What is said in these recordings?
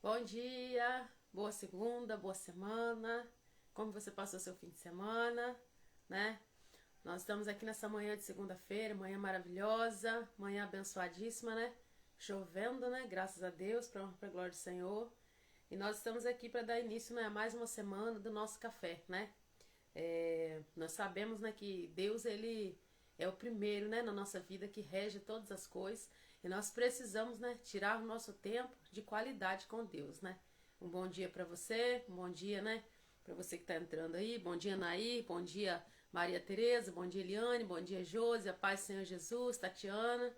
Bom dia, boa segunda, boa semana. Como você passou seu fim de semana, né? Nós estamos aqui nessa manhã de segunda-feira, manhã maravilhosa, manhã abençoadíssima, né? Chovendo, né? Graças a Deus, para a glória do Senhor. E nós estamos aqui para dar início, né, a mais uma semana do nosso café, né? Nós sabemos, né, que Deus, ele é o primeiro, né, na nossa vida que rege todas as coisas. E nós precisamos, né, tirar o nosso tempo de qualidade com Deus, né? Um bom dia para você, um bom dia, né, para você que está entrando aí. Bom dia, Nair, bom dia, Maria Tereza, bom dia, Eliane, bom dia, Josi, a paz do Senhor Jesus, Tatiana.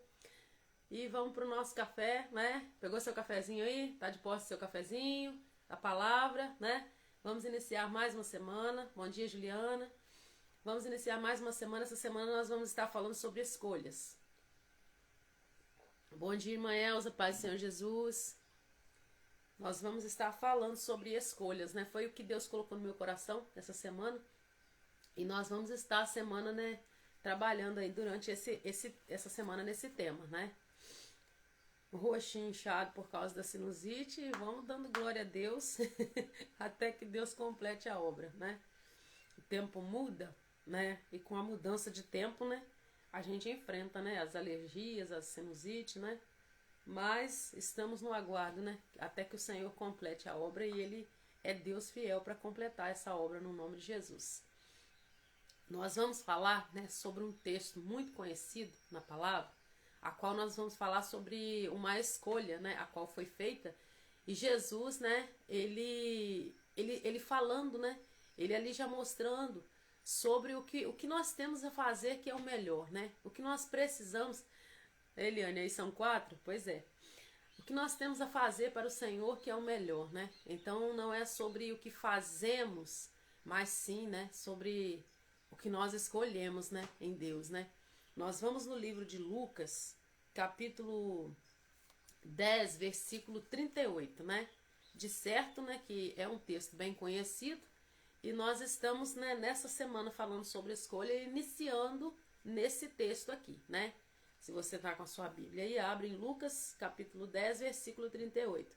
E vamos pro nosso café, né? Pegou seu cafezinho aí? Tá de posse seu cafezinho, a palavra, né? Vamos iniciar mais uma semana. Bom dia, Juliana. Vamos iniciar mais uma semana. Essa semana nós vamos estar falando sobre escolhas. Bom dia, irmã Elza, paz do Senhor Jesus. Nós vamos estar falando sobre escolhas, né? Foi o que Deus colocou no meu coração essa semana. E nós vamos estar a semana, né, trabalhando aí durante essa semana nesse tema, né? O roxinho inchado por causa da sinusite, e vamos dando glória a Deus até que Deus complete a obra, né? O tempo muda, né? E com a mudança de tempo, né, a gente enfrenta, né, as alergias, a sinusite, né? Mas estamos no aguardo, né, até que o Senhor complete a obra, e Ele é Deus fiel para completar essa obra no nome de Jesus. Nós vamos falar, né, sobre um texto muito conhecido na palavra, a qual nós vamos falar sobre uma escolha, né, a qual foi feita. E Jesus, né, ele falando, né, ele ali já mostrando sobre o que nós temos a fazer que é o melhor, né, o que nós precisamos. Eliane, aí são 4? Pois é. O que nós temos a fazer para o Senhor que é o melhor, né? Então não é sobre o que fazemos, mas sim, né, sobre o que nós escolhemos, né, em Deus, né? Nós vamos no livro de Lucas, capítulo 10, versículo 38, né? De certo, né, que é um texto bem conhecido, e nós estamos, né, nessa semana falando sobre escolha, iniciando nesse texto aqui, né? Se você está com a sua Bíblia aí, abre em Lucas, capítulo 10, versículo 38,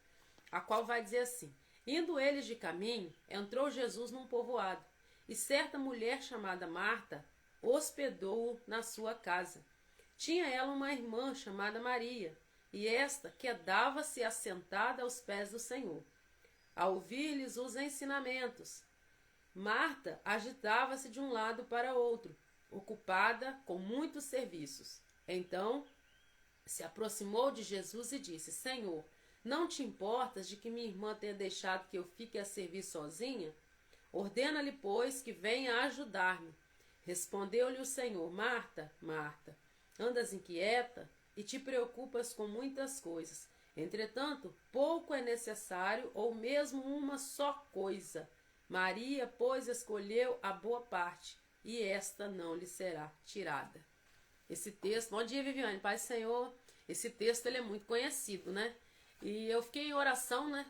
a qual vai dizer assim: Indo eles de caminho, entrou Jesus num povoado, e certa mulher chamada Marta hospedou-o na sua casa. Tinha ela uma irmã chamada Maria, e esta quedava-se assentada aos pés do Senhor, a ouvir-lhes os ensinamentos. Marta agitava-se de um lado para outro, ocupada com muitos serviços. Então se aproximou de Jesus e disse: Senhor, não te importas de que minha irmã tenha deixado que eu fique a servir sozinha? Ordena-lhe, pois, que venha ajudar-me. Respondeu-lhe o Senhor: Marta, Marta, andas inquieta e te preocupas com muitas coisas. Entretanto, pouco é necessário, ou mesmo uma só coisa. Maria, pois, escolheu a boa parte, e esta não lhe será tirada. Esse texto, bom dia, Viviane, paz do Senhor. Esse texto, ele é muito conhecido, né? E eu fiquei em oração, né,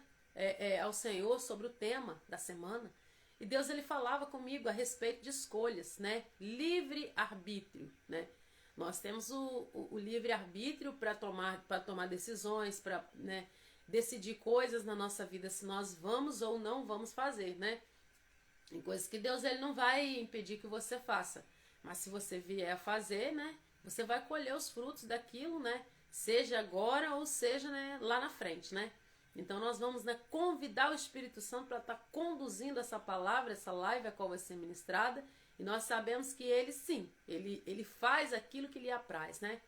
ao Senhor sobre o tema da semana. E Deus, ele falava comigo a respeito de escolhas, né? Livre-arbítrio, né? Nós temos o livre-arbítrio para tomar decisões, para, né, decidir coisas na nossa vida, se nós vamos ou não vamos fazer, né? Tem coisas que Deus, ele não vai impedir que você faça. Mas se você vier a fazer, né, você vai colher os frutos daquilo, né? Seja agora ou seja, né, lá na frente, né? Então nós vamos, né, convidar o Espírito Santo para estar conduzindo essa palavra, essa live a qual vai ser ministrada. E nós sabemos que ele sim, ele faz aquilo que lhe apraz, né?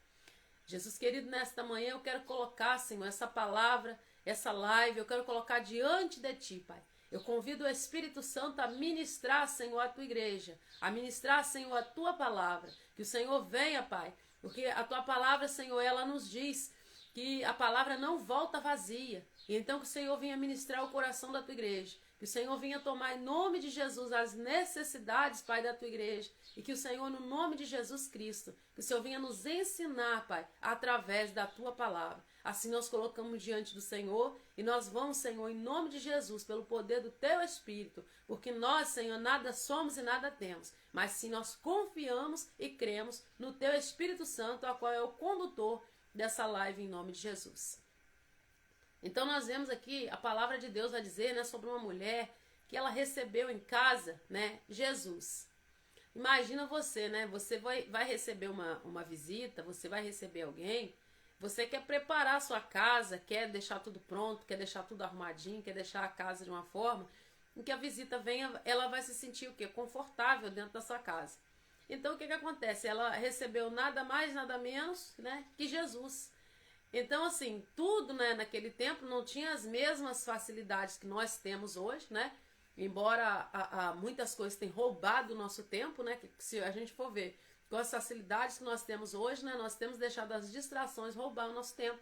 Jesus querido, nesta manhã eu quero colocar, Senhor, essa palavra, essa live, eu quero colocar diante de Ti, Pai. Eu convido o Espírito Santo a ministrar, Senhor, a Tua igreja, a ministrar, Senhor, a Tua palavra. Que o Senhor venha, Pai, porque a Tua palavra, Senhor, ela nos diz que a palavra não volta vazia. E então que o Senhor venha ministrar o coração da Tua igreja. Que o Senhor venha tomar em nome de Jesus as necessidades, Pai, da Tua igreja. E que o Senhor, no nome de Jesus Cristo, que o Senhor venha nos ensinar, Pai, através da Tua palavra. Assim nós colocamos diante do Senhor e nós vamos, Senhor, em nome de Jesus, pelo poder do Teu Espírito, porque nós, Senhor, nada somos e nada temos, mas sim nós confiamos e cremos no Teu Espírito Santo, a qual é o condutor dessa live em nome de Jesus. Então nós vemos aqui, a palavra de Deus vai dizer, né, sobre uma mulher que ela recebeu em casa, né, Jesus. Imagina você, né, você vai receber uma visita, você vai receber alguém, você quer preparar a sua casa, quer deixar tudo pronto, quer deixar tudo arrumadinho, quer deixar a casa de uma forma em que a visita venha, ela vai se sentir o quê? Confortável dentro da sua casa. Então o que acontece? Ela recebeu nada mais, nada menos, né, que Jesus. Então, assim, tudo, né, naquele tempo não tinha as mesmas facilidades que nós temos hoje, né? Embora muitas coisas tenham roubado o nosso tempo, né? Que se a gente for ver com as facilidades que nós temos hoje, né? Nós temos deixado as distrações roubar o nosso tempo.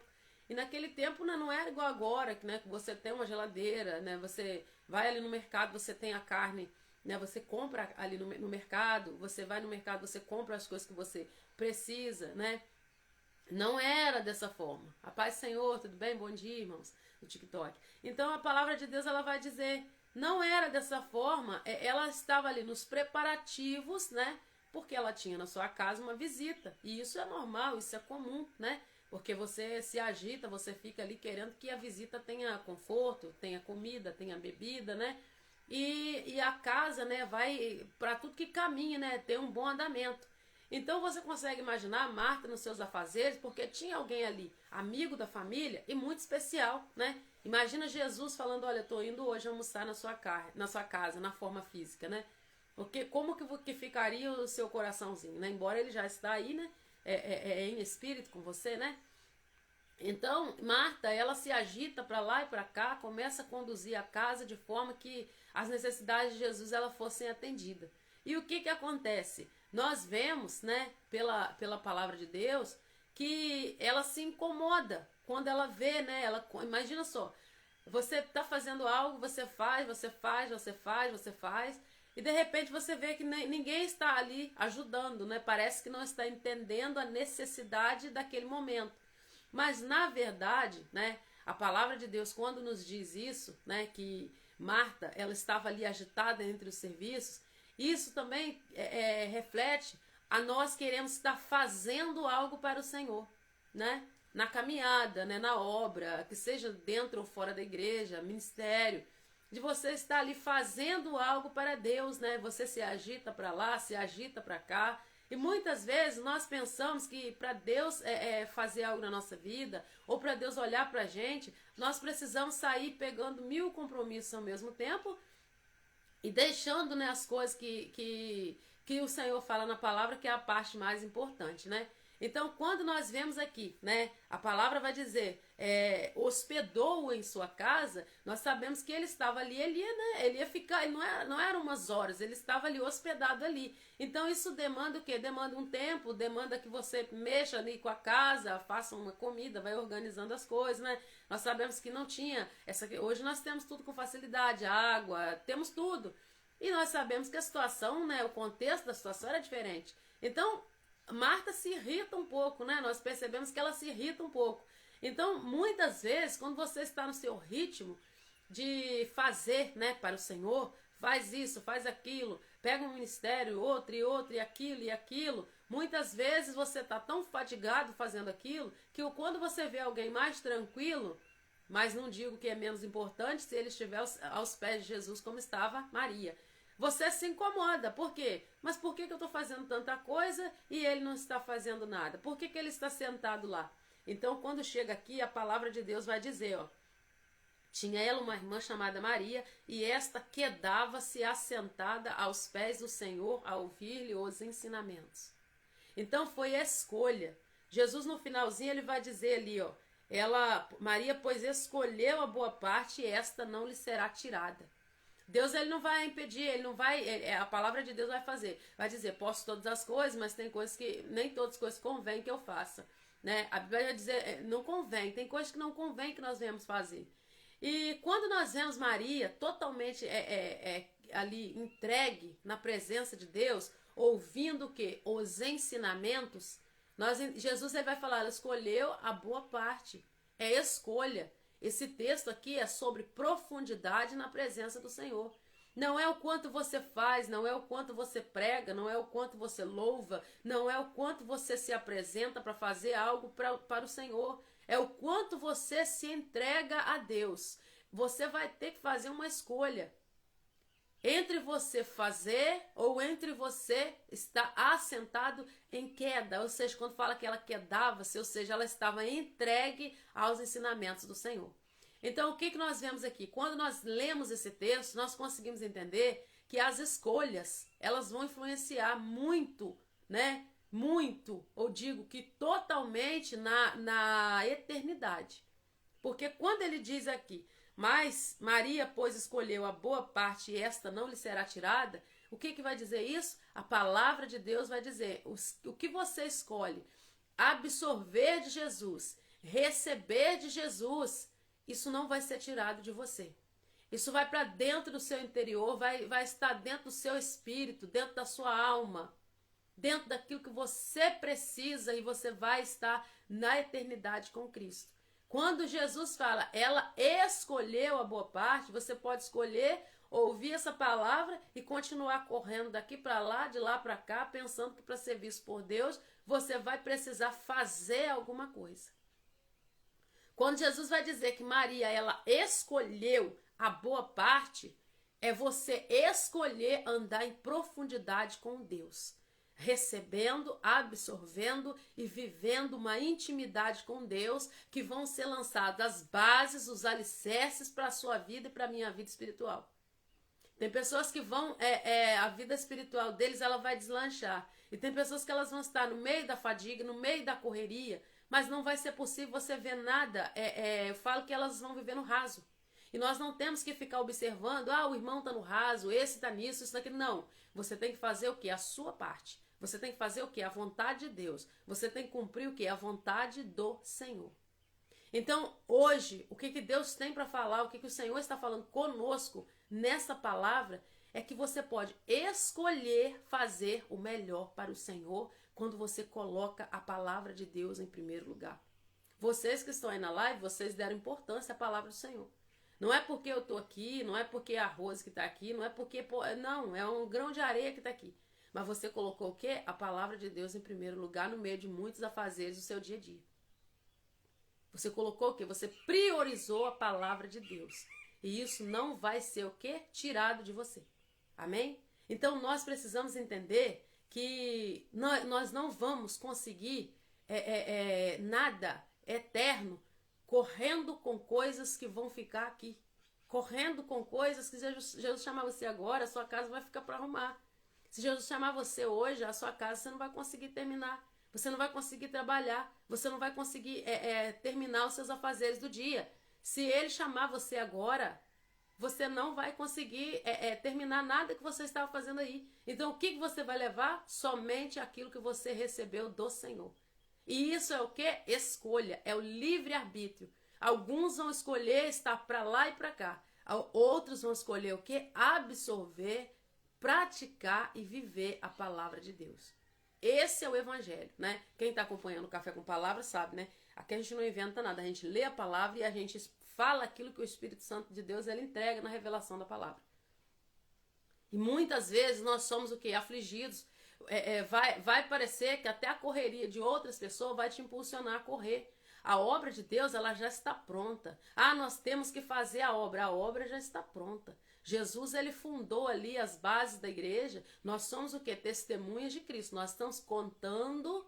E naquele tempo, né, não era igual agora, né? Que você tem uma geladeira, né? Você vai ali no mercado, você tem a carne, né? Você compra ali no mercado, você vai no mercado, você compra as coisas que você precisa, né? Não era dessa forma. A paz do Senhor, tudo bem? Bom dia, irmãos, no TikTok. Então a palavra de Deus ela vai dizer, não era dessa forma, ela estava ali nos preparativos, né? Porque ela tinha na sua casa uma visita. E isso é normal, isso é comum, né? Porque você se agita, você fica ali querendo que a visita tenha conforto, tenha comida, tenha bebida, né? E a casa, né, vai para tudo que caminha, né? Ter um bom andamento. Então você consegue imaginar Marta nos seus afazeres, porque tinha alguém ali, amigo da família e muito especial, né? Imagina Jesus falando, olha, eu tô indo hoje almoçar na sua casa, na forma física, né? Porque como que ficaria o seu coraçãozinho, né? Embora ele já está aí, né? Em espírito com você, né? Então, Marta, ela se agita para lá e para cá, começa a conduzir a casa de forma que as necessidades de Jesus ela fossem atendidas. E o que acontece? Nós vemos, né, pela palavra de Deus, que ela se incomoda quando ela vê, né, imagina só, você está fazendo algo, você faz, e de repente você vê que ninguém está ali ajudando, né, parece que não está entendendo a necessidade daquele momento. Mas na verdade, né, a palavra de Deus quando nos diz isso, né, que Marta, ela estava ali agitada entre os serviços, isso também reflete a nós queremos estar fazendo algo para o Senhor, né? Na caminhada, né? Na obra, que seja dentro ou fora da igreja, ministério, de você estar ali fazendo algo para Deus, né? Você se agita para lá, se agita para cá, e muitas vezes nós pensamos que para Deus fazer algo na nossa vida, ou para Deus olhar para a gente, nós precisamos sair pegando 1000 compromissos ao mesmo tempo, e deixando, né, as coisas que o Senhor fala na palavra, que é a parte mais importante, né? Então, quando nós vemos aqui, né, a palavra vai dizer, hospedou-o em sua casa, nós sabemos que ele estava ali, ele ia ficar, não era umas horas, ele estava ali hospedado ali. Então, isso demanda o quê? Demanda um tempo, demanda que você mexa ali com a casa, faça uma comida, vai organizando as coisas, né? Nós sabemos que não tinha, hoje nós temos tudo com facilidade, água, temos tudo. E nós sabemos que a situação, né, o contexto da situação era diferente. Então, Marta se irrita um pouco, né? Nós percebemos que ela se irrita um pouco. Então, muitas vezes, quando você está no seu ritmo de fazer, né, para o Senhor, faz isso, faz aquilo, pega um ministério, outro, e aquilo. Muitas vezes você está tão fatigado fazendo aquilo, que quando você vê alguém mais tranquilo, mas não digo que é menos importante se ele estiver aos pés de Jesus como estava Maria, você se incomoda. Por quê? Mas por que eu estou fazendo tanta coisa e ele não está fazendo nada? Por que ele está sentado lá? Então, quando chega aqui, a palavra de Deus vai dizer, ó, tinha ela uma irmã chamada Maria, e esta quedava-se assentada aos pés do Senhor a ouvir-lhe os ensinamentos. Então, foi a escolha. Jesus, no finalzinho, ele vai dizer ali, ó, Maria, pois escolheu a boa parte, e esta não lhe será tirada. Deus, ele não vai impedir, ele não vai, a palavra de Deus vai dizer, posso todas as coisas, mas tem coisas que, nem todas as coisas convém que eu faça, né? A Bíblia vai dizer, não convém, tem coisas que não convém que nós venhamos fazer. E quando nós vemos Maria totalmente ali entregue na presença de Deus, ouvindo o quê? Os ensinamentos, Jesus ele vai falar, ela escolheu a boa parte, é escolha. Esse texto aqui é sobre profundidade na presença do Senhor. Não é o quanto você faz, não é o quanto você prega, não é o quanto você louva, não é o quanto você se apresenta para fazer algo para o Senhor. É o quanto você se entrega a Deus. Você vai ter que fazer uma escolha. Entre você fazer ou entre você estar assentado em queda. Ou seja, quando fala que ela quedava-se, ou seja, ela estava entregue aos ensinamentos do Senhor. Então, o que nós vemos aqui? Quando nós lemos esse texto, nós conseguimos entender que as escolhas, elas vão influenciar muito, né? Muito, ou digo que totalmente na eternidade. Porque quando ele diz aqui, mas Maria, pois, escolheu a boa parte e esta não lhe será tirada, o que vai dizer isso? A palavra de Deus vai dizer, o que você escolhe absorver de Jesus, receber de Jesus, isso não vai ser tirado de você. Isso vai para dentro do seu interior, vai estar dentro do seu espírito, dentro da sua alma, dentro daquilo que você precisa, e você vai estar na eternidade com Cristo. Quando Jesus fala, ela escolheu a boa parte, você pode escolher ouvir essa palavra e continuar correndo daqui para lá, de lá para cá, pensando que para ser visto por Deus, você vai precisar fazer alguma coisa. Quando Jesus vai dizer que Maria, ela escolheu a boa parte, é você escolher andar em profundidade com Deus. Recebendo, absorvendo e vivendo uma intimidade com Deus, que vão ser lançadas as bases, os alicerces para a sua vida e para a minha vida espiritual. Tem pessoas que vão, a vida espiritual deles, ela vai deslanchar. E tem pessoas que elas vão estar no meio da fadiga, no meio da correria, mas não vai ser possível você ver nada. Eu falo que elas vão viver no raso. E nós não temos que ficar observando, o irmão está no raso, esse está nisso, isso daquilo. Não. Você tem que fazer o quê? A sua parte. Você tem que fazer o quê? A vontade de Deus. Você tem que cumprir o quê? A vontade do Senhor. Então, hoje, o que Deus tem para falar, o que o Senhor está falando conosco nessa palavra, é que você pode escolher fazer o melhor para o Senhor quando você coloca a palavra de Deus em primeiro lugar. Vocês que estão aí na live, vocês deram importância à palavra do Senhor. Não é porque eu estou aqui, não é porque é a Rose que está aqui, não é porque... Não, é um grão de areia que está aqui. Mas você colocou o quê? A palavra de Deus em primeiro lugar no meio de muitos afazeres do seu dia a dia. Você colocou o quê? Você priorizou a palavra de Deus. E isso não vai ser o quê? Tirado de você. Amém? Então nós precisamos entender que nós não vamos conseguir nada eterno correndo com coisas que vão ficar aqui. Correndo com coisas que Jesus chamar você agora, a sua casa vai ficar para arrumar. Se Jesus chamar você hoje, a sua casa você não vai conseguir terminar. Você não vai conseguir trabalhar. Você não vai conseguir terminar os seus afazeres do dia. Se ele chamar você agora, você não vai conseguir terminar nada que você estava fazendo aí. Então o que você vai levar? Somente aquilo que você recebeu do Senhor. E isso é o que? Escolha. É o livre-arbítrio. Alguns vão escolher estar para lá e para cá. Outros vão escolher o que? Absorver, praticar e viver a palavra de Deus. Esse é o evangelho, né? Quem está acompanhando o Café com Palavra sabe, né? Aqui a gente não inventa nada, a gente lê a palavra e a gente fala aquilo que o Espírito Santo de Deus ele entrega na revelação da palavra. E muitas vezes nós somos o quê? Afligidos. Vai parecer que até a correria de outras pessoas vai te impulsionar a correr. A obra de Deus, ela já está pronta. Nós temos que fazer a obra já está pronta. Jesus, ele fundou ali as bases da igreja. Nós somos o quê? Testemunhas de Cristo. Nós estamos contando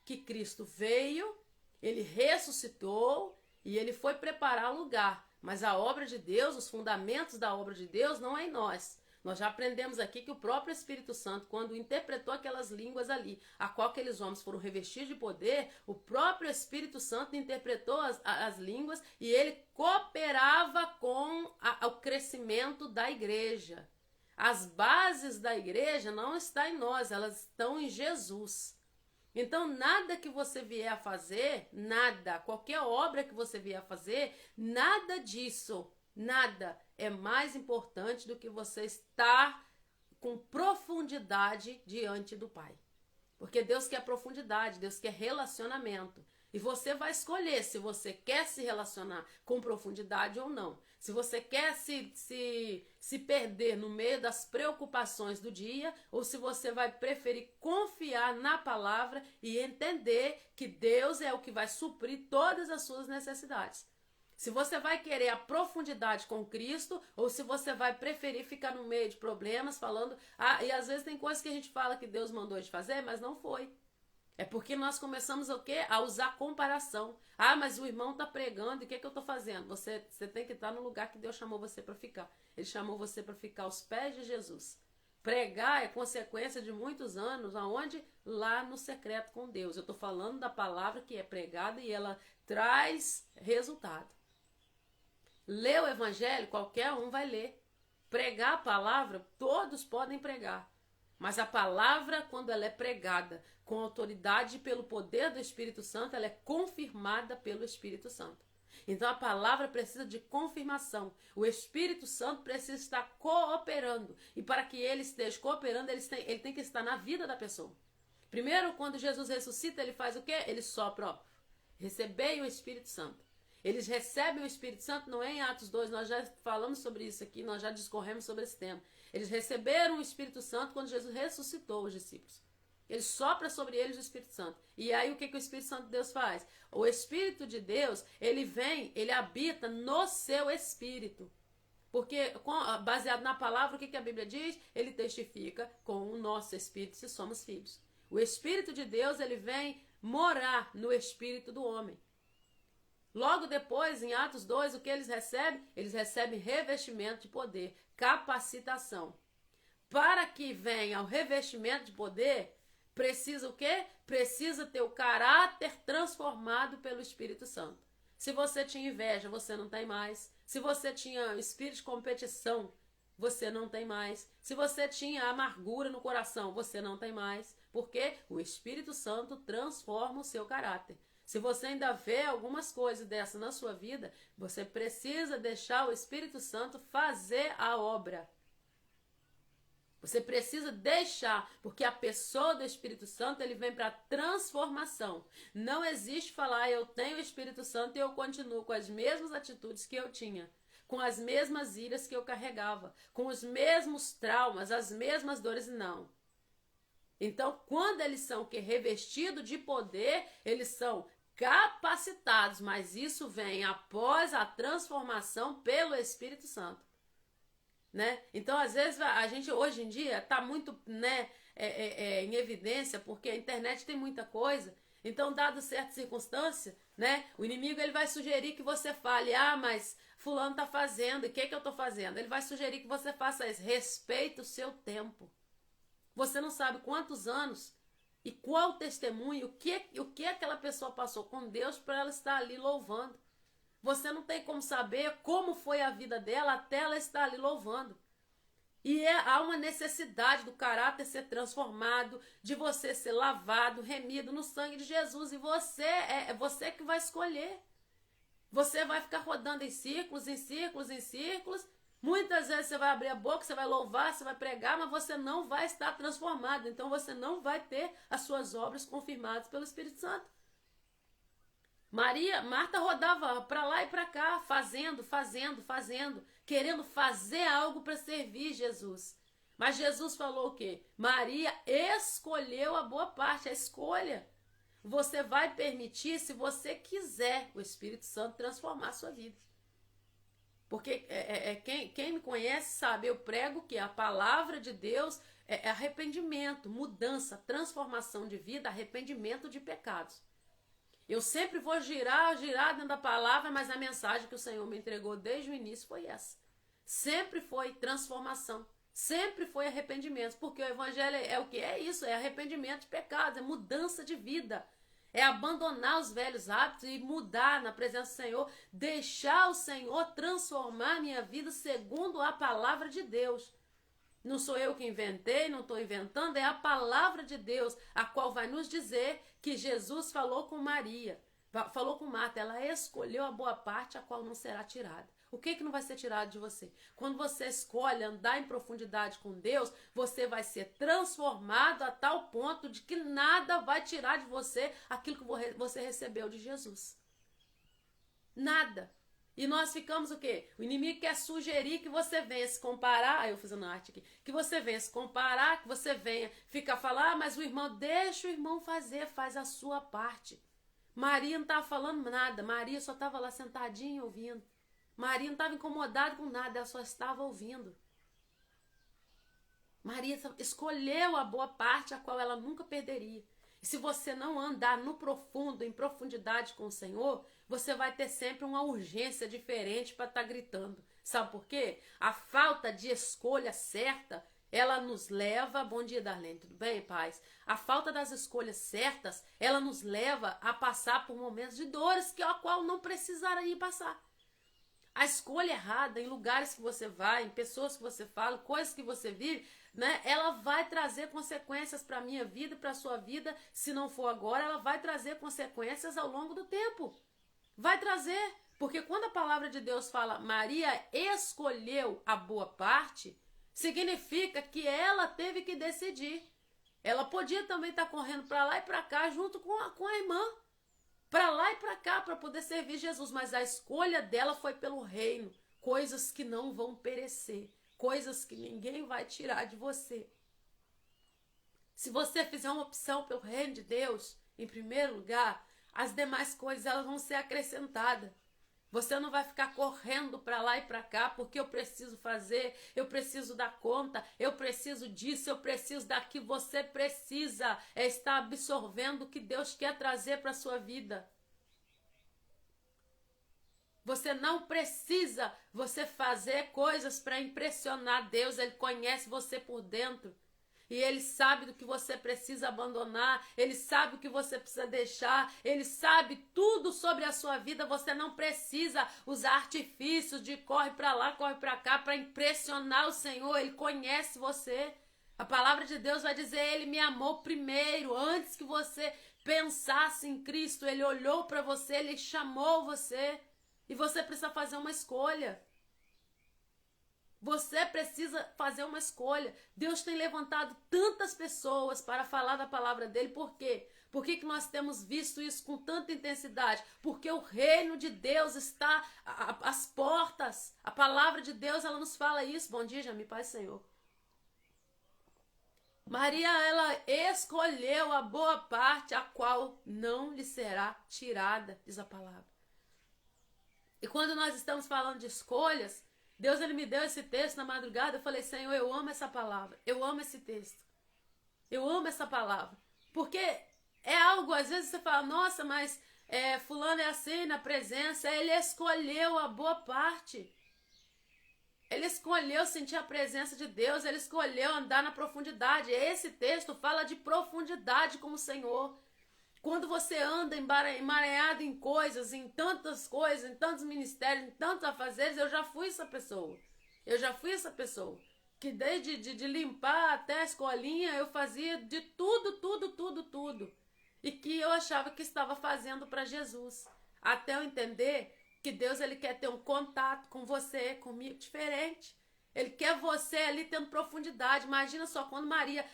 que Cristo veio, ele ressuscitou e ele foi preparar lugar. Mas a obra de Deus, os fundamentos da obra de Deus não é em nós. Nós já aprendemos aqui que o próprio Espírito Santo, quando interpretou aquelas línguas ali, a qual aqueles homens foram revestidos de poder, o próprio Espírito Santo interpretou as línguas e ele cooperava com o crescimento da igreja. As bases da igreja não estão em nós, elas estão em Jesus. Então, nada que você vier a fazer, nada, qualquer obra que você vier a fazer, nada disso, nada é mais importante do que você estar com profundidade diante do Pai. Porque Deus quer profundidade, Deus quer relacionamento. E você vai escolher se você quer se relacionar com profundidade ou não. Se você quer se perder no meio das preocupações do dia, ou se você vai preferir confiar na palavra e entender que Deus é o que vai suprir todas as suas necessidades. Se você vai querer a profundidade com Cristo, ou se você vai preferir ficar no meio de problemas falando... e às vezes tem coisas que a gente fala que Deus mandou de fazer, mas não foi. É porque nós começamos o quê? A usar comparação. Mas o irmão está pregando, e o que eu estou fazendo? Você tem que estar no lugar que Deus chamou você para ficar. Ele chamou você para ficar aos pés de Jesus. Pregar é consequência de muitos anos, aonde? Lá no secreto com Deus. Eu estou falando da palavra que é pregada e ela traz resultado. Ler o evangelho, qualquer um vai ler. Pregar a palavra, todos podem pregar. Mas a palavra, quando ela é pregada com autoridade pelo poder do Espírito Santo, ela é confirmada pelo Espírito Santo. Então a palavra precisa de confirmação. O Espírito Santo precisa estar cooperando. E para que ele esteja cooperando, ele tem que estar na vida da pessoa. Primeiro, quando Jesus ressuscita, ele faz o quê? Ele sopra, recebei o Espírito Santo. Eles recebem o Espírito Santo, não é em Atos 2, nós já falamos sobre isso aqui, nós já discorremos sobre esse tema. Eles receberam o Espírito Santo quando Jesus ressuscitou os discípulos. Ele sopra sobre eles o Espírito Santo. E aí o que o Espírito Santo de Deus faz? O Espírito de Deus, ele vem, ele habita no seu espírito. Porque, baseado na palavra, o que a Bíblia diz? Ele testifica com o nosso espírito se somos filhos. O Espírito de Deus, ele vem morar no espírito do homem. Logo depois, em Atos 2, o que eles recebem? Eles recebem revestimento de poder, capacitação. Para que venha o revestimento de poder, precisa o quê? Precisa ter o caráter transformado pelo Espírito Santo. Se você tinha inveja, você não tem mais. Se você tinha espírito de competição, você não tem mais. Se você tinha amargura no coração, você não tem mais. Porque o Espírito Santo transforma o seu caráter. Se você ainda vê algumas coisas dessas na sua vida, você precisa deixar o Espírito Santo fazer a obra. Você precisa deixar, porque a pessoa do Espírito Santo, ele vem para transformação. Não existe falar, eu tenho o Espírito Santo e eu continuo com as mesmas atitudes que eu tinha, com as mesmas iras que eu carregava, com os mesmos traumas, as mesmas dores, não. Então, quando eles são revestidos de poder, eles são capacitados, mas isso vem após a transformação pelo Espírito Santo, né? Então, às vezes, a gente hoje em dia está muito, né, em evidência, porque a internet tem muita coisa. Então, dado certa circunstância, né, o inimigo ele vai sugerir que você fale, mas fulano está fazendo, e o que eu estou fazendo? Ele vai sugerir que você faça isso. Respeite o seu tempo. Você não sabe quantos anos e qual testemunho, o que aquela pessoa passou com Deus para ela estar ali louvando. Você não tem como saber como foi a vida dela até ela estar ali louvando. E há uma necessidade do caráter ser transformado, de você ser lavado, remido no sangue de Jesus. E é você que vai escolher. Você vai ficar rodando em círculos, em círculos, em círculos. Muitas vezes você vai abrir a boca, você vai louvar, você vai pregar, mas você não vai estar transformado. Então você não vai ter as suas obras confirmadas pelo Espírito Santo. Marta rodava para lá e para cá, fazendo, querendo fazer algo para servir Jesus. Mas Jesus falou o quê? Maria escolheu a boa parte, a escolha. Você vai permitir, se você quiser, o Espírito Santo transformar a sua vida. Porque quem me conhece sabe, eu prego que a palavra de Deus é arrependimento, mudança, transformação de vida, arrependimento de pecados. Eu sempre vou girar dentro da palavra, mas a mensagem que o Senhor me entregou desde o início foi essa. Sempre foi transformação, sempre foi arrependimento, porque o evangelho é o que? É isso, é arrependimento de pecados, é mudança de vida. É abandonar os velhos hábitos e mudar na presença do Senhor, deixar o Senhor transformar minha vida segundo a palavra de Deus. Não sou eu que inventei, não estou inventando, é a palavra de Deus, a qual vai nos dizer que Jesus falou com Maria. Falou com Marta, ela escolheu a boa parte, a qual não será tirada. O que não vai ser tirado de você? Quando você escolhe andar em profundidade com Deus, você vai ser transformado a tal ponto de que nada vai tirar de você aquilo que você recebeu de Jesus. Nada. E nós ficamos o quê? O inimigo quer sugerir que você venha se comparar. Aí eu fazendo arte aqui. Que você venha se comparar, que você venha ficar falar, mas o irmão, deixa o irmão fazer, faz a sua parte. Maria não estava falando nada. Maria só estava lá sentadinha ouvindo. Maria não estava incomodada com nada, ela só estava ouvindo. Maria escolheu a boa parte, a qual ela nunca perderia. E se você não andar no profundo, em profundidade com o Senhor, você vai ter sempre uma urgência diferente para estar gritando. Sabe por quê? A falta de escolha certa, ela nos leva... Bom dia, Darlene, tudo bem, paz? A falta das escolhas certas, ela nos leva a passar por momentos de dores que a qual não precisaria passar. A escolha errada em lugares que você vai, em pessoas que você fala, coisas que você vive, né? Ela vai trazer consequências para a minha vida, para a sua vida. Se não for agora, ela vai trazer consequências ao longo do tempo. Vai trazer, porque quando a palavra de Deus fala Maria escolheu a boa parte, significa que ela teve que decidir. Ela podia também estar correndo para lá e para cá junto com a irmã. Para lá e para cá, para poder servir Jesus. Mas a escolha dela foi pelo reino. Coisas que não vão perecer. Coisas que ninguém vai tirar de você. Se você fizer uma opção pelo reino de Deus, em primeiro lugar, as demais coisas elas vão ser acrescentadas. Você não vai ficar correndo para lá e para cá porque eu preciso fazer, eu preciso dar conta, eu preciso disso, eu preciso daquilo. Você precisa estar absorvendo o que Deus quer trazer para a sua vida. Você não precisa fazer coisas para impressionar Deus. Ele conhece você por dentro. E Ele sabe do que você precisa abandonar, Ele sabe o que você precisa deixar, Ele sabe tudo sobre a sua vida. Você não precisa usar artifícios de corre para lá, corre para cá para impressionar o Senhor. Ele conhece você. A palavra de Deus vai dizer, Ele me amou primeiro, antes que você pensasse em Cristo. Ele olhou para você, Ele chamou você. E você precisa fazer uma escolha. Você precisa fazer uma escolha. Deus tem levantado tantas pessoas para falar da palavra dele. Por quê? Por que nós temos visto isso com tanta intensidade? Porque o reino de Deus está às portas. A palavra de Deus, ela nos fala isso. Bom dia, Jami, Pai Senhor. Maria, ela escolheu a boa parte, a qual não lhe será tirada, diz a palavra. E quando nós estamos falando de escolhas, Deus ele me deu esse texto na madrugada, eu falei, Senhor, eu amo essa palavra, eu amo esse texto, eu amo essa palavra, porque é algo, às vezes você fala, nossa, mas fulano é assim na presença, ele escolheu a boa parte, ele escolheu sentir a presença de Deus, ele escolheu andar na profundidade. Esse texto fala de profundidade com o Senhor. Quando você anda emaranhado em coisas, em tantas coisas, em tantos ministérios, em tantos afazeres, eu já fui essa pessoa. Eu já fui essa pessoa. Que desde de limpar até a escolinha, eu fazia de tudo. E que eu achava que estava fazendo para Jesus. Até eu entender que Deus ele quer ter um contato com você, comigo, diferente. Ele quer você ali tendo profundidade. Imagina só, quando Maria...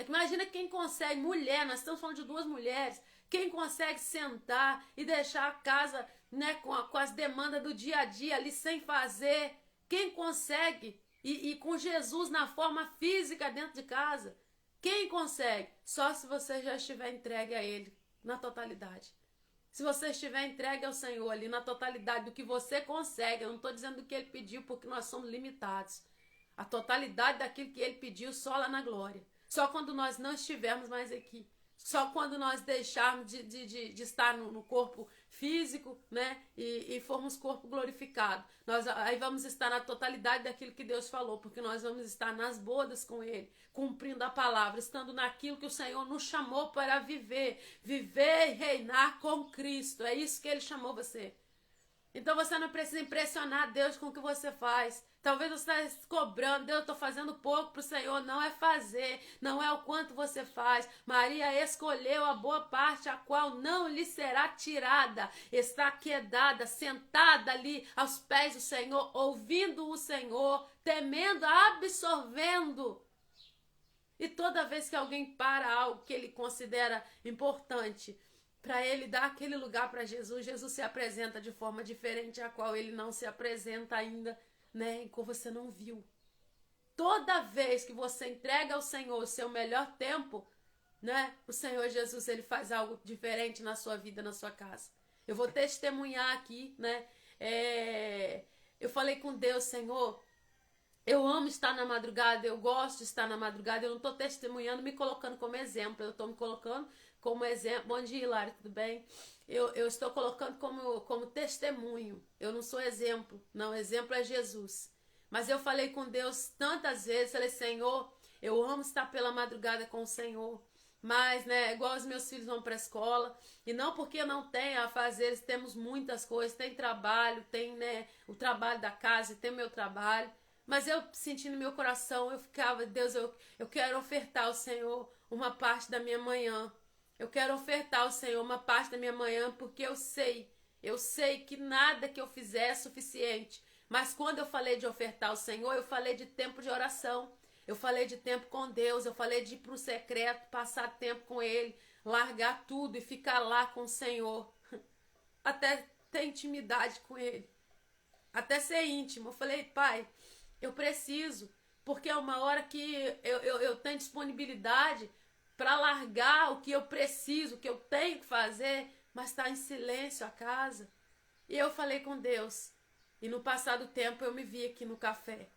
Imagina quem consegue, mulher, nós estamos falando de duas mulheres, quem consegue sentar e deixar a casa, né, com as demandas do dia a dia ali sem fazer. Quem consegue, e com Jesus na forma física dentro de casa. Quem consegue? Só se você já estiver entregue a Ele na totalidade. Se você estiver entregue ao Senhor ali na totalidade do que você consegue, eu não estou dizendo do que Ele pediu, porque nós somos limitados. A totalidade daquilo que Ele pediu só lá na glória. Só quando nós não estivermos mais aqui. Só quando nós deixarmos de estar no corpo físico, né? E formos corpo glorificado. Nós aí vamos estar na totalidade daquilo que Deus falou, porque nós vamos estar nas bodas com Ele, cumprindo a palavra, estando naquilo que o Senhor nos chamou para viver. Viver e reinar com Cristo. É isso que Ele chamou você. Então você não precisa impressionar Deus com o que você faz. Talvez você está cobrando, Deus, eu estou fazendo pouco para o Senhor. Não é fazer, não é o quanto você faz. Maria escolheu a boa parte, a qual não lhe será tirada. Está quedada, sentada ali aos pés do Senhor, ouvindo o Senhor, temendo, absorvendo. E toda vez que alguém para algo que ele considera importante, para ele dar aquele lugar para Jesus, Jesus se apresenta de forma diferente, a qual ele não se apresenta ainda, né? E como você não viu. Toda vez que você entrega ao Senhor o seu melhor tempo, né? O Senhor Jesus, ele faz algo diferente na sua vida, na sua casa. Eu vou testemunhar aqui, né? Eu falei com Deus, Senhor, eu amo estar na madrugada, eu gosto de estar na madrugada, eu não estou testemunhando, me colocando como exemplo, eu estou me colocando como exemplo. Bom dia, Hilário, tudo bem? Eu estou colocando como testemunho, eu não sou exemplo, não, exemplo é Jesus. Mas eu falei com Deus tantas vezes, falei, Senhor, eu amo estar pela madrugada com o Senhor. Mas, né, igual os meus filhos vão para a escola, e não porque não tem a fazer, temos muitas coisas, tem trabalho, tem, né, o trabalho da casa, tem o meu trabalho. Mas eu senti no meu coração, eu ficava, Deus, eu quero ofertar ao Senhor uma parte da minha manhã. Eu quero ofertar ao Senhor uma parte da minha manhã, porque eu sei que nada que eu fizer é suficiente. Mas quando eu falei de ofertar ao Senhor, eu falei de tempo de oração. Eu falei de tempo com Deus, eu falei de ir para o secreto, passar tempo com Ele, largar tudo e ficar lá com o Senhor. Até ter intimidade com Ele. Até ser íntimo. Eu falei, Pai, eu preciso, porque é uma hora que eu tenho disponibilidade para largar o que eu preciso, o que eu tenho que fazer, mas está em silêncio a casa. E eu falei com Deus. E no passado tempo eu me vi aqui no café.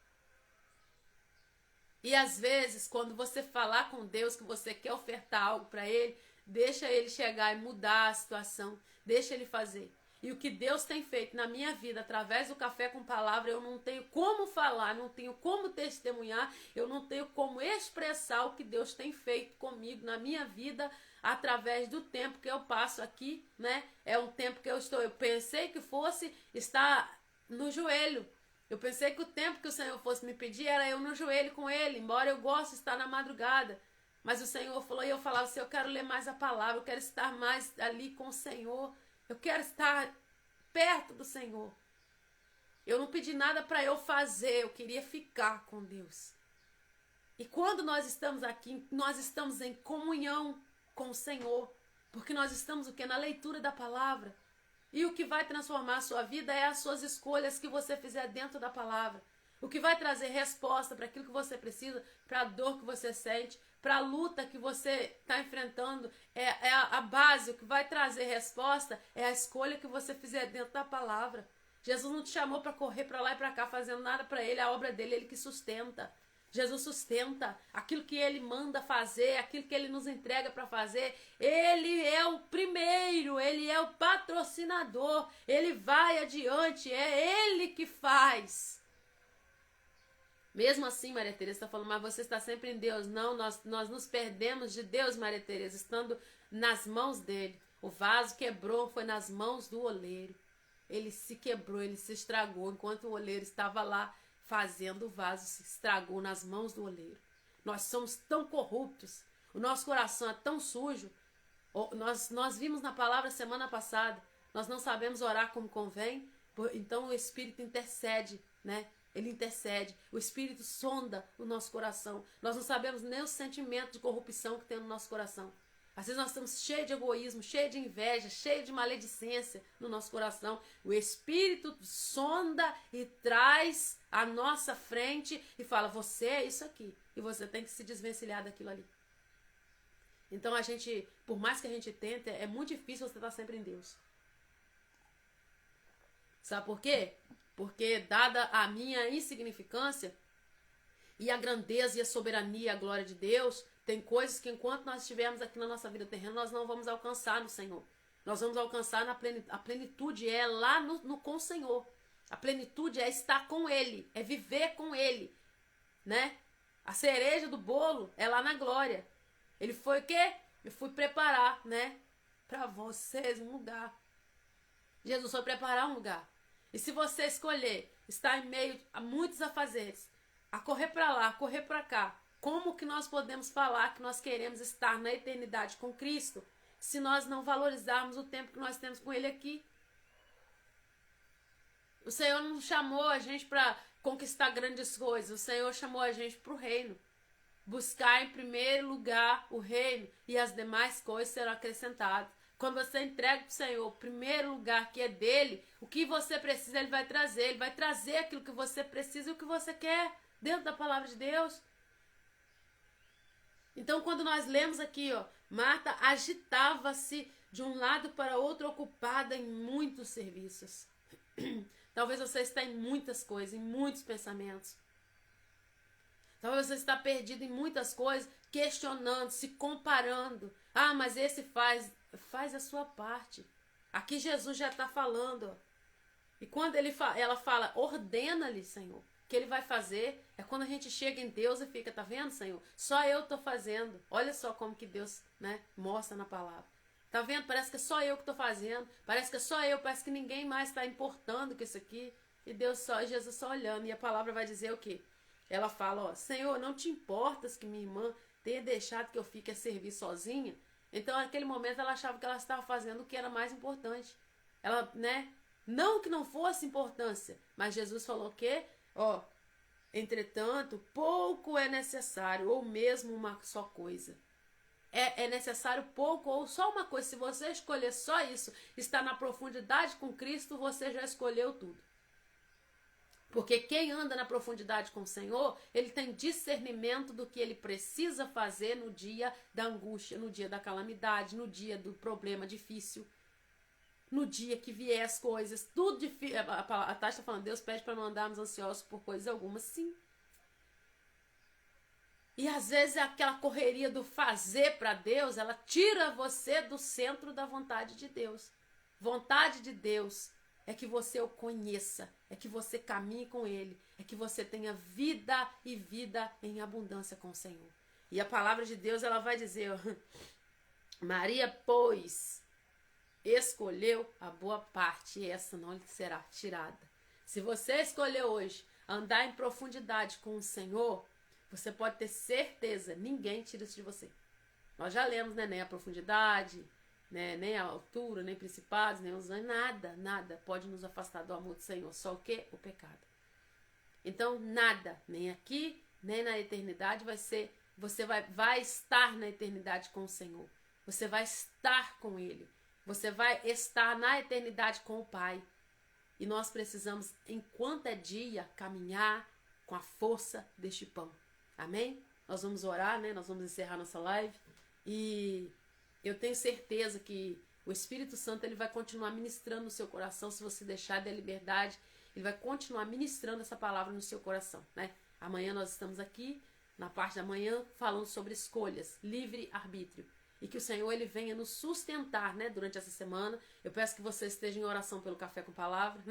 E às vezes, quando você falar com Deus que você quer ofertar algo para Ele, deixa Ele chegar e mudar a situação. Deixa Ele fazer. E o que Deus tem feito na minha vida, através do Café com Palavra, eu não tenho como falar, não tenho como testemunhar, eu não tenho como expressar o que Deus tem feito comigo na minha vida, através do tempo que eu passo aqui, né? É um tempo que eu pensei que fosse estar no joelho. Eu pensei que o tempo que o Senhor fosse me pedir era eu no joelho com Ele, embora eu goste de estar na madrugada. Mas o Senhor falou, e eu falava assim, eu quero ler mais a palavra, eu quero estar mais ali com o Senhor. Eu quero estar perto do Senhor. Eu não pedi nada para eu fazer, eu queria ficar com Deus. E quando nós estamos aqui, nós estamos em comunhão com o Senhor. Porque nós estamos o quê? Na leitura da palavra. E o que vai transformar a sua vida é as suas escolhas que você fizer dentro da palavra. O que vai trazer resposta para aquilo que você precisa, para a dor que você sente, para a luta que você está enfrentando, é a base. O que vai trazer resposta é a escolha que você fizer dentro da palavra. Jesus não te chamou para correr para lá e para cá fazendo nada para Ele, a obra dele, Ele que sustenta. Jesus sustenta aquilo que Ele manda fazer, aquilo que Ele nos entrega para fazer. Ele é o primeiro, Ele é o patrocinador, Ele vai adiante, é Ele que faz. Mesmo assim, Maria Tereza está falando, mas você está sempre em Deus. Não, nós nos perdemos de Deus, Maria Tereza, estando nas mãos dele. O vaso quebrou, foi nas mãos do oleiro. Ele se quebrou, ele se estragou, enquanto o oleiro estava lá fazendo o vaso, se estragou nas mãos do oleiro. Nós somos tão corruptos, o nosso coração é tão sujo. Nós vimos na palavra semana passada, nós não sabemos orar como convém, então o Espírito intercede, né? Ele intercede, o Espírito sonda o nosso coração. Nós não sabemos nem o sentimento de corrupção que tem no nosso coração. Às vezes nós estamos cheios de egoísmo, cheios de inveja, cheios de maledicência no nosso coração. O Espírito sonda e traz à nossa frente e fala, você é isso aqui. E você tem que se desvencilhar daquilo ali. Então a gente, por mais que a gente tente, é muito difícil você estar sempre em Deus. Sabe por quê? Porque dada a minha insignificância e a grandeza e a soberania e a glória de Deus, tem coisas que enquanto nós estivermos aqui na nossa vida terrena, nós não vamos alcançar no Senhor. Nós vamos alcançar a plenitude é lá com o Senhor. A plenitude é estar com Ele, é viver com Ele, né? A cereja do bolo é lá na glória. Ele foi o quê? Eu fui preparar, né? Para vocês um lugar. Jesus foi preparar um lugar. E se você escolher estar em meio a muitos afazeres, a correr para lá, a correr para cá, como que nós podemos falar que nós queremos estar na eternidade com Cristo se nós não valorizarmos o tempo que nós temos com Ele aqui? O Senhor não chamou a gente para conquistar grandes coisas. O Senhor chamou a gente para o reino. Buscar em primeiro lugar o reino e as demais coisas serão acrescentadas. Quando você entrega para o Senhor o primeiro lugar que é dele, o que você precisa ele vai trazer. Ele vai trazer aquilo que você precisa e o que você quer dentro da palavra de Deus. Então quando nós lemos aqui, Marta agitava-se de um lado para outro, ocupada em muitos serviços. Talvez você está em muitas coisas, em muitos pensamentos. Talvez você está perdido em muitas coisas, questionando, se comparando. Ah, mas esse faz a sua parte. Aqui Jesus já está falando. E quando ela fala, ordena-lhe, Senhor, que ele vai fazer, é quando a gente chega em Deus e fica, tá vendo, Senhor? Só eu estou fazendo. Olha só como que Deus, mostra na palavra. Tá vendo? Parece que é só eu que estou fazendo. Parece que é só eu. Parece que ninguém mais está importando com isso aqui. E Jesus só olhando. E a palavra vai dizer o quê? Ela fala, Senhor, não te importas que minha irmã tenha deixado que eu fique a servir sozinha? Então, naquele momento, ela achava que ela estava fazendo o que era mais importante. Ela, não que não fosse importância. Mas Jesus falou que, entretanto, pouco é necessário, ou mesmo uma só coisa. É necessário pouco ou só uma coisa. Se você escolher só isso, estar na profundidade com Cristo, você já escolheu tudo. Porque quem anda na profundidade com o Senhor, ele tem discernimento do que ele precisa fazer no dia da angústia, no dia da calamidade, no dia do problema difícil, no dia que vier as coisas, tudo difícil. A Tati está falando, Deus pede para não andarmos ansiosos por coisa alguma, sim. E às vezes aquela correria do fazer para Deus, ela tira você do centro da vontade de Deus. Vontade de Deus é que você o conheça, é que você caminhe com Ele, é que você tenha vida e vida em abundância com o Senhor. E a palavra de Deus, ela vai dizer, Maria, pois, escolheu a boa parte e essa não lhe será tirada. Se você escolher hoje andar em profundidade com o Senhor, você pode ter certeza, ninguém tira isso de você. Nós já lemos, nem a profundidade, nem a altura, nem principados, nem os anjos, nada pode nos afastar do amor do Senhor. Só o quê? O pecado. Então, nada, nem aqui, nem na eternidade você vai estar na eternidade com o Senhor. Você vai estar com Ele. Você vai estar na eternidade com o Pai. E nós precisamos, enquanto é dia, caminhar com a força deste pão. Amém? Nós vamos orar, nós vamos encerrar nossa live. E eu tenho certeza que o Espírito Santo ele vai continuar ministrando no seu coração. Se você deixar da liberdade, ele vai continuar ministrando essa palavra no seu coração. Amanhã nós estamos aqui, na parte da manhã, falando sobre escolhas, livre-arbítrio. E que o Senhor ele venha nos sustentar durante essa semana. Eu peço que você esteja em oração pelo Café com Palavra.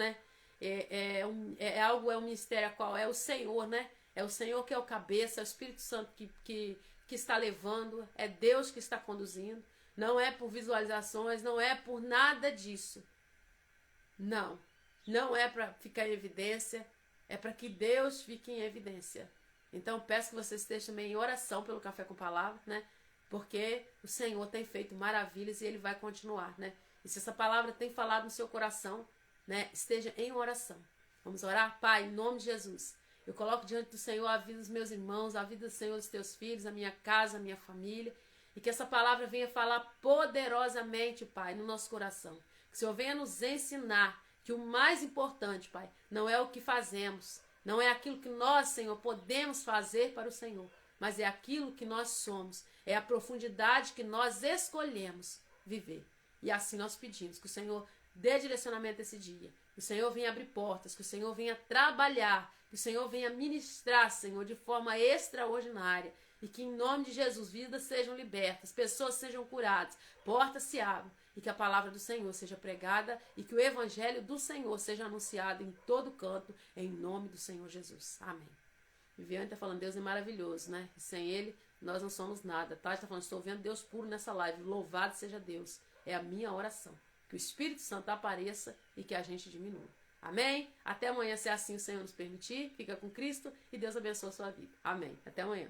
É um mistério a qual é o Senhor, É o Senhor que é o cabeça, é o Espírito Santo que está levando, é Deus que está conduzindo. Não é por visualizações, não é por nada disso. Não é para ficar em evidência, é para que Deus fique em evidência. Então peço que você esteja também em oração pelo Café com Palavra, Porque o Senhor tem feito maravilhas e Ele vai continuar, E se essa palavra tem falado no seu coração, esteja em oração. Vamos orar? Pai, em nome de Jesus. Eu coloco diante do Senhor a vida dos meus irmãos, a vida do Senhor dos teus filhos, a minha casa, a minha família. E que essa palavra venha falar poderosamente, Pai, no nosso coração. Que o Senhor venha nos ensinar que o mais importante, Pai, não é o que fazemos. Não é aquilo que nós, Senhor, podemos fazer para o Senhor. Mas é aquilo que nós somos. É a profundidade que nós escolhemos viver. E assim nós pedimos que o Senhor dê direcionamento esse dia. Que o Senhor venha abrir portas, que o Senhor venha trabalhar, que o Senhor venha ministrar, Senhor, de forma extraordinária. E que em nome de Jesus, vidas sejam libertas, pessoas sejam curadas, portas se abram. E que a palavra do Senhor seja pregada e que o evangelho do Senhor seja anunciado em todo canto, em nome do Senhor Jesus. Amém. Viviane está falando, Deus é maravilhoso, E sem Ele, nós não somos nada. Tati está falando, estou vendo Deus puro nessa live. Louvado seja Deus. É a minha oração. Que o Espírito Santo apareça e que a gente diminua. Amém? Até amanhã, se assim o Senhor nos permitir. Fica com Cristo e Deus abençoe a sua vida. Amém. Até amanhã.